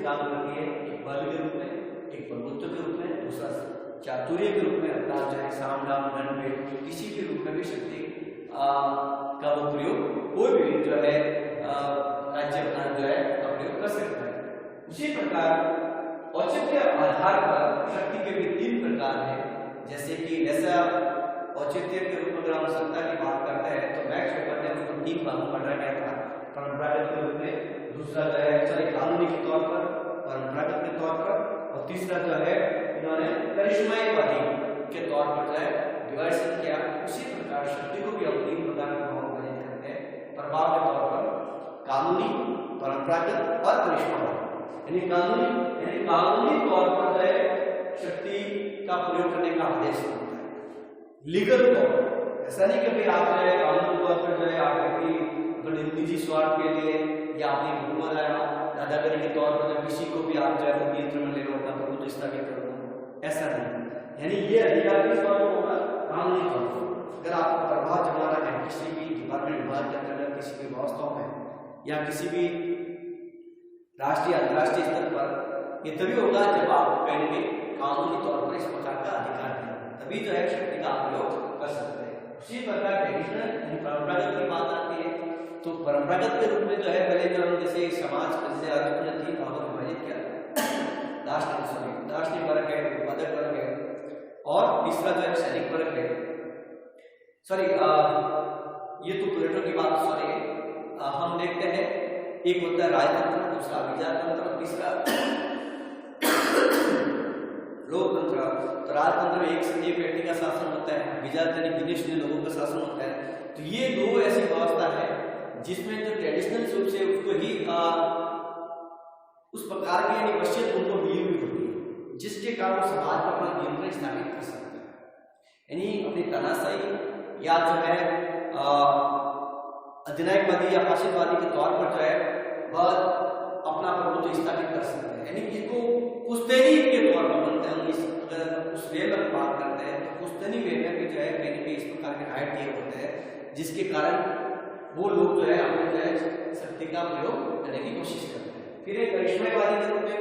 काम करती है, एक बल के रूप में, एक प्रभुत्व के रूप में, दूसरा चातुर्य के रूप में, अर्थात चाहे साम दाम दंड भेद किसी के रूप में भी शक्ति का वो प्रयोग कोई भी जो है राज्य प्रधान जो है का प्रयोग कर सकता है। उसी प्रकार औचित्य आधार पर शक्ति के भी 3 प्रकार हैं, जैसे कि जैसा औचित्य के रूप में अगर हम सत्ता की बात करते हैं तो मैक्स वेबर ने उसको 3 भागों में बांटा गया था, परंपरागत के रूप में, दूसरा जो है चलिए कानूनी के तौर पर, परंपरागत के तौर पर, और तीसरा जो है इन्होंने करिश्मावादी के तौर पर जो है डिवाइड किया। उसी प्रकार शक्ति को भी हम 3 प्रकार के भागों में विभाजित करते हैं, प्रभाव के तौर पर कानूनी, परंपरागत और करिश्मावादी। यानी कानूनी तौर पर जो है शक्ति का प्रयोग करने का आदेश होता है, लीगल तौर पर। ऐसा नहीं कि भाई आप जो है कानूनी तौर पर जो है आपके निजी स्वार्थ के लिए या आपने हुक्म लगाया दादागिरी के तौर पर किसी को भी आप जो है नियंत्रण में ले लो, अपना प्रभुत्व स्थापित कर दो, ऐसा नहीं। यानी ये अधिकार किस तौर पर होगा? कानूनी तौर पर। अगर आपको प्रभाव जमाना है किसी भी डिपार्टमेंट विभाग के अंतर्गत, किसी भी व्यवस्थाओं में या किसी भी राष्ट्रीय अंतर्राष्ट्रीय स्तर पर, ये तभी होगा जब आप कहेंगे कानूनी तौर पर इस प्रकार का अधिकार है, तभी जो है शक्ति का प्रयोग कर सकते हैं। उसी प्रकार ट्रेडिशनल परंपरागत की बात आती है तो परंपरागत के रूप में जो है पहले जो हम जैसे समाज जैसे आगे 3 भागों में विभाजित किया, दार्शनिक वर्ग है, उत्पादक वर्ग है, और तीसरा जो है सैनिक वर्ग है। सॉरी ये तो पर्यटन की बात सॉरी है। हम देखते हैं एक होता है राजतंत्र, दूसरा विचारतंत्र, तीसरा लोकतंत्र। तो राजतंत्र में एक व्यक्ति का शासन होता है, विचारतंत्र गिने लोगों का शासन होता है। तो ये 2 ऐसी व्यवस्था है जिसमें जो ट्रेडिशनल रूप से उसको ही उस प्रकार की यानी वसीयत उनको मिली हुई होती है, जिसके कारण समाज पर अपना नियंत्रण स्थापित कर सकता है। यानी अपनी तानाशाही या जो है अधिनायकवादी या फासिदवादी के तौर पर जो है वह अपना प्रभुत्व स्थापित कर सकते हैं। यानी इसको पुश्तैनी के तौर पर बनते हैं। अगर उस वे में बात करते हैं तो पुश्तैनी वे में भी जो है कहीं भी इस प्रकार के राइट दिए होते हैं, जिसके कारण वो लोग जो है अपने जो है शक्ति का प्रयोग करने की कोशिश करते हैं। फिर एक करिश्मावादी के रूप में,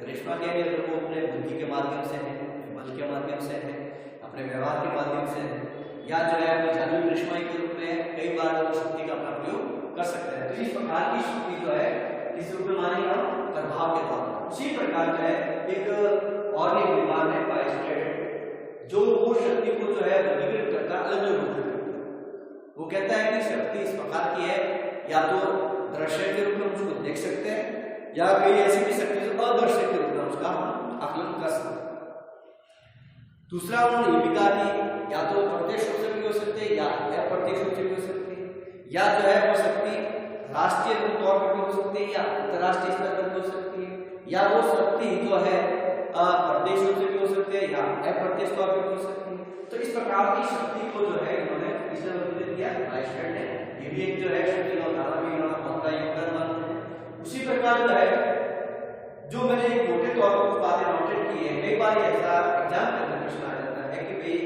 करिश्मा के लिए अगर वो अपने बुद्धि के माध्यम से है, बल के माध्यम से है, अपने व्यवहार के माध्यम से है, या जो है अपनी जादुई करिश्मा के रूप में कई बार शक्ति का अपना प्रयोग कर सकते हैं। तो इस प्रकार की शक्ति जो है इस रूप में मानेंगे हम प्रभाव के तौर पर। उसी प्रकार जो है एक और एक विमान है पारिस्टेट, जो वो शक्ति को जो है वर्गीकृत करता है अलग रूप में। वो कहता है कि शक्ति इस प्रकार की है, या तो दृश्य के रूप में उसको देख सकते हैं, या कई ऐसी भी शक्ति जो अदृश्य के रूप में उसका हम आकलन कर सकते हैं। दूसरा उन्होंने ये भी कहा कि या तो प्रत्यक्ष रूप से भी हो सकते हैं या अप्रत्यक्ष रूप से भी हो सकती है, या जो है वो शक्ति राष्ट्रीय तौर पर भी हो सकती है या अंतर्राष्ट्रीय स्तर पर भी हो सकती है, या वो शक्ति जो है प्रत्यक्ष रूप से भी हो सकती है या अप्रत्यक्ष तौर पर भी हो सकती है। तो इस प्रकार की शक्ति को जो है इन्होंने इसे वर्णित किया पारिस्टेट ने। ये भी एक जो है शक्ति का उदाहरण भी इन्होंने बहुत बड़ा योगदान मानते हैं। उसी प्रकार जो है जो मैंने एक मोटे तौर पर कुछ बातें नोटेड की है, कई बार ऐसा एग्जाम में प्रश्न आ जाता है कि भाई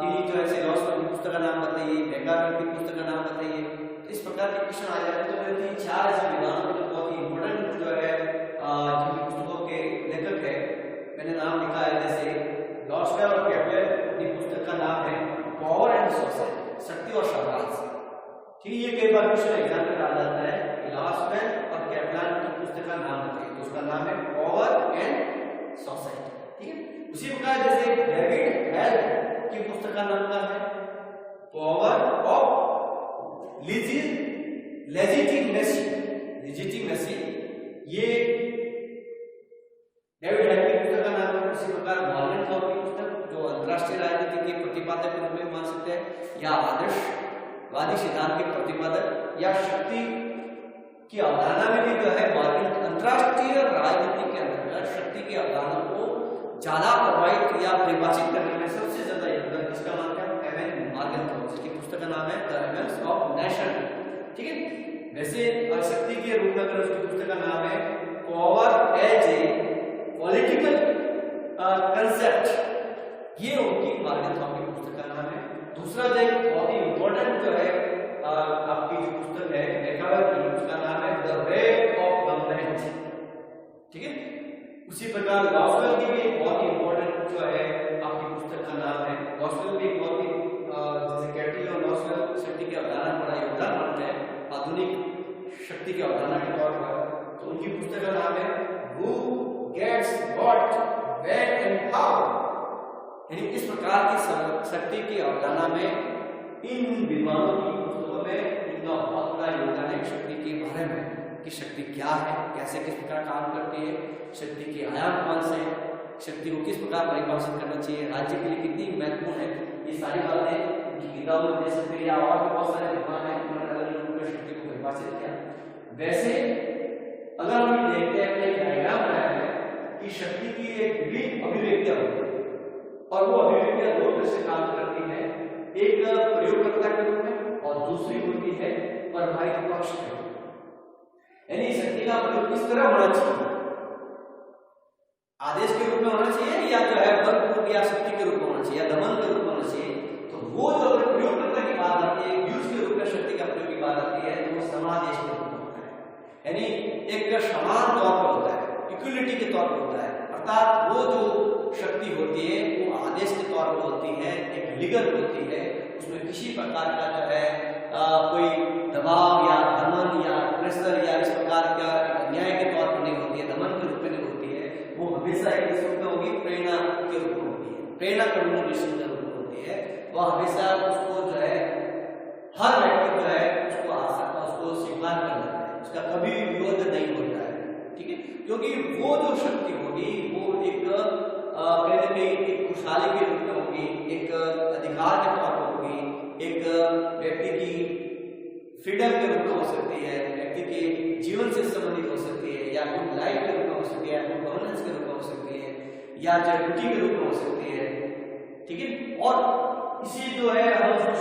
इन्हीं जो ऐसे फिलॉसफर की पुस्तक का नाम बताइए, बेकार की पुस्तक का नाम बताइए। तो इस प्रकार के क्वेश्चन आ जाते हैं। तो मैंने 3-4 ऐसे विद्वानों जो बहुत ही इंपॉर्टेंट जो है जिनकी पुस्तकों के लेखक है मैंने नाम लिखा है, जैसे लॉस्टर और कैप्लर की पुस्तक का नाम है पावर एंड सोसाइटी, शक्ति और साम्राज्य। ठीक है, ये कई बार क्वेश्चन एग्जाम में आ जाता है कि लॉस्टर और कैप्लर की पुस्तक का नाम बताइए, तो उसका नाम है पावर एंड सोसाइटी। ठीक है, उसी प्रकार जैसे डेविड हेल की पुस्तक का नाम है पावर ऑफ लेजिटिमेसी, ये डेविड हेल की पुस्तक का नाम है। उसी प्रकार मॉर्गन थॉर्प की पुस्तक जो अंतरराष्ट्रीय राजनीति के प्रतिपादक के रूप में मान सकते हैं, या आदर्शवादी सिद्धांत के प्रतिपादक, या शक्ति की अवधारणा में भी जो है मॉर्गन अंतरराष्ट्रीय राजनीति के अंतर्गत शक्ति की अवधारणा को ज्यादा प्रभावित या परिभाषित करने में सबसे ज्यादा योगदान किसका मानते हैं? एमएन मॉर्गन थॉर्प, जिसकी पुस्तक का नाम है द एलिमेंट्स ऑफ नेशन। ठीक है, वैसे शक्ति के रूप में अगर उसकी पुस्तक का नाम है power as a political concept, ये उनकी मॉर्गन थॉर्प की पुस्तक का नाम है। दूसरा जो बहुत ही इंपॉर्टेंट जो है आपकी जो पुस्तक है मैकावर की, उसका नाम है द वे ऑफ गवर्नमेंट। ठीक है। उसी प्रकार गॉस्पेल की भी एक बहुत ही इंपॉर्टेंट जो है आपकी पुस्तक का नाम है, गॉस्पेल भी एक बहुत ही जैसे कैटल और गॉस्पेल शक्ति की अवधारणा बड़ा योगदान मानते हैं आधुनिक शक्ति की अवधारणा के तौर पर। तो उनकी पुस्तक का नाम है who gets what when and how. यानी इस प्रकार की शक्ति की अवधारणा में इन विद्वानों की पुस्तकों में इनका बहुत बड़ा योगदान है शक्ति के बारे में कि शक्ति क्या है, कैसे किस प्रकार काम करती है, शक्ति के आयाम कौन से हैं, शक्ति को किस प्रकार परिभाषित करना चाहिए, राज्य के लिए कितनी महत्वपूर्ण है, ये सारी बातें उनकी किताबों में दे सकते हैं या और भी बहुत सारे विद्वान हैं उन्होंने अलग अलग रूप में शक्ति को परिभाषित किया। वैसे अगर हम ये देखते हैं एक डायग्राम बनाया है कि शक्ति की एक विभिन्न अभिव्यक्तियां होती है और वो अभिव्यक्तियां दो तरह से काम करती है, एक प्रयोगकर्ता के रूप में और दूसरी होती है प्रभावित पक्ष के रूप में। यानी शक्ति का प्रयोग किस तरह होना चाहिए, आदेश के रूप में होना चाहिए या जो है बलपूर्वक या शक्ति के रूप में होना चाहिए या दमन के रूप में होना चाहिए। तो वो जो प्रयोगकर्ता की बात आती है, यूज के रूप में शक्ति का प्रयोग की बात आती है, तो वो समादेश के रूप में होता है, यानी एक समान तौर पर होता है, इक्वलिटी के तौर पर होता है। अर्थात वो जो शक्ति होती है वो आदेश के तौर पर होती है, एक लीगल होती है, उसमें किसी प्रकार का जो है कोई दबाव या दमन या प्रेशर या इस प्रकार का न्याय के तौर पर नहीं होती है, दमन के रूप में नहीं होती है, वो हमेशा एक रूप में होगी, प्रेरणा के रूप में होती है, प्रेरणा कम्युनिकेशन के रूप में होती है। वह हमेशा उसको जो है हर व्यक्ति जो है उसको आशा उसको स्वीकार कर लेता है, उसका कभी भी विरोध नहीं होता है, ठीक है। क्योंकि वो जो शक्ति होगी वो एक कहीं ना कहीं एक खुशहाली के रूप में होगी, एक अधिकार के तौर पर होगी, एक व्यक्ति की फ्रीडम के रूप में हो सकती है, व्यक्ति के जीवन से संबंधित हो सकती है, या गुड लाइफ के रूप में हो सकती है, या गुड गवर्नेंस के रूप में हो सकती है, या चैरिटी के रूप में हो सकती है, ठीक है। और इसी जो है हम उसको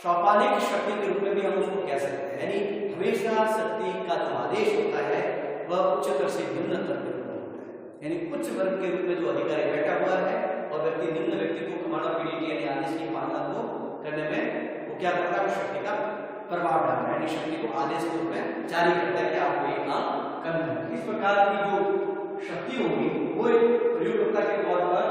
सोपानिक शक्ति के रूप में भी हम उसको कह सकते हैं। यानी हमेशा शक्ति का जो आदेश होता है वह उच्चतर से निम्नतर के रूप में होता है, यानी उच्च वर्ग के रूप में जो अधिकारी बैठा हुआ है और व्यक्ति निम्न व्यक्ति को कमांडेबिलिटी यानी आदेश की पालना को करने में वो क्या करता है, शक्ति का प्रभाव डालता है, यानी शक्ति को आदेश के रूप में जारी करता है कि आपको ये काम करना है। इस प्रकार की जो शक्ति होगी वो एक प्रयोगकर्ता के तौर पर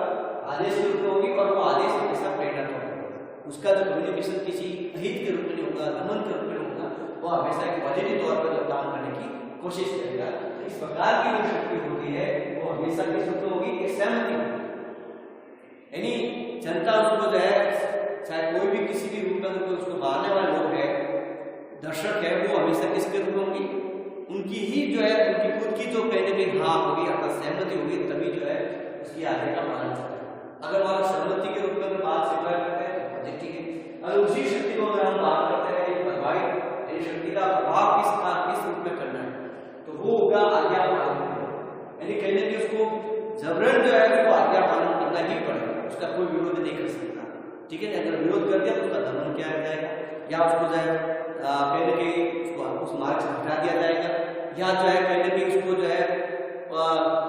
आदेश के रूप में होगी और वो आदेश हमेशा प्रेरणा का होगा, उसका जो कम्युनिकेशन किसी अहित के रूप में नहीं होगा, दमन के रूप में होगा, वो हमेशा एक पॉजिटिव तौर पर जो काम करने की कोशिश करेगा। इस प्रकार की जो शक्ति होती है वो हमेशा किस रूप में होगी, एक सहमति होगी, यानी जनता उसको जो है चाहे कोई भी किसी भी रूप में उसको मानने वाले लोग है, दर्शक है, वो हमेशा किसके रूप में होंगी, उनकी ही जो है उनकी खुद की जो कहने में हाँ होगी अर्थात सहमति होगी, तभी जो है उसकी आज्ञा का पालन होता है। अगर हमारा सहमति के रूप में बात स्वीकार करते हैं तो ठीक है, अगर उसी शक्ति को अगर हम बात करते हैं शक्ति का प्रभाव किस रूप में करना है तो वो होगा आज्ञा पालन, यानी कहने की उसको जबरन जो है उसको आज्ञा पालन करना ही पड़ेगा, उसका कोई विरोध नहीं कर सकता, ठीक है। अगर विरोध कर दिया तो उसका दमन किया जाएगा या उसको जो है कहने की उसको उस मार्ग से हटा दिया जाएगा, या जो है कहने की उसको जो है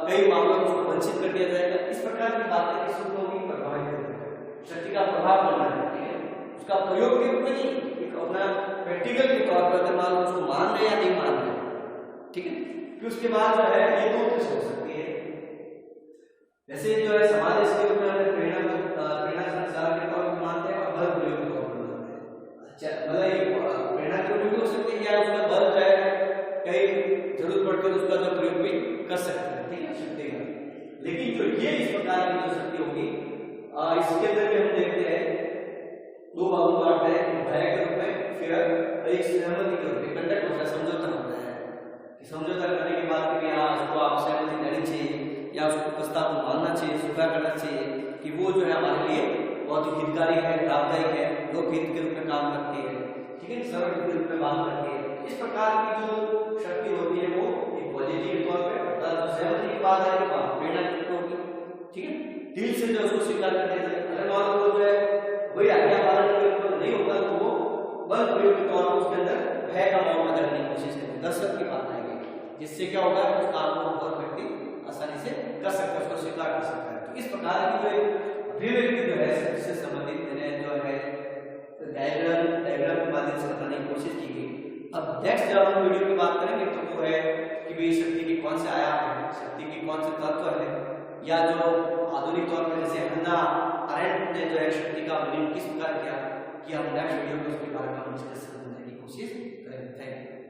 कई मामलों में उसको वंचित कर दिया जाएगा। इस प्रकार की बातें किस रूप में होगी, प्रभावित शक्ति का प्रभाव करना है, ठीक है। उसका प्रयोग के रूप में नहीं, एक अपना प्रैक्टिकल के तौर पर अगर मान लो उसको मान रहे या नहीं मान रहे, ठीक है। फिर उसके बाद जो है ये दो तरह से हो सकती है, जैसे जो है समाज इसके रूप में प्रेरणा संसार के तौर पर मानते हैं और बल प्रयोग के तौर पर मानते हैं। अच्छा, मतलब ये प्रेरणा के रूप में हो सकती है या उसका बल जो है कहीं जरूरत पड़ती है उसका जो प्रयोग भी कर सकते हैं, ठीक है, शक्ति का। लेकिन जो ये इस प्रकार की जो शक्ति होगी इसके अंदर भी हम देखते हैं दो भागों में बांटते हैं, भय के रूप में, फिर एक सहमति के रूप में, कंडक्ट होता है, समझौता होता है कि समझौता करने के बाद कि हाँ उसको आप सहमति देनी चाहिए या उसको प्रस्ताव को मानना चाहिए, स्वीकार करना चाहिए कि वो जो है हमारे लिए बहुत ही हितकारी है, लाभदायक है, लोक हित के रूप में काम करती है, ठीक है, सर्व के रूप में काम करती है। इस प्रकार की जो शक्ति होती है वो एक पॉजिटिव तौर पर सहमति की बात है कि प्रेरणा की होगी, ठीक है, दिल से जो उसको स्वीकार करते हैं। अगर मान लो जो है वही आज्ञा पालन नहीं होगा तो वो बल प्रयोग के तौर पर उसके अंदर भय का माहौल पैदा करने की कोशिश करेंगे, दर्शक की बात आएगी, जिससे क्या होगा उस काम को और व्यक्ति आसानी से कर सकता है, उसको स्वीकार कर सकता है। तो इस प्रकार की जो अभिव्यक्ति जो है इससे संबंधित मैंने जो है डायग्राम के माध्यम से बताने की कोशिश की गई। अब नेक्स्ट जब हम वीडियो की बात करेंगे तो वो है कि भी शक्ति के कौन से आयाम है, शक्ति के कौन से तत्व है, या जो आधुनिक तौर पर जैसे हन्ना अरेंट ने जो है शक्ति का वर्णन किस प्रकार किया, कि हम नेक्स्ट वीडियो में उसके बारे में डिस्कस करने की कोशिश करेंगे। Thank you.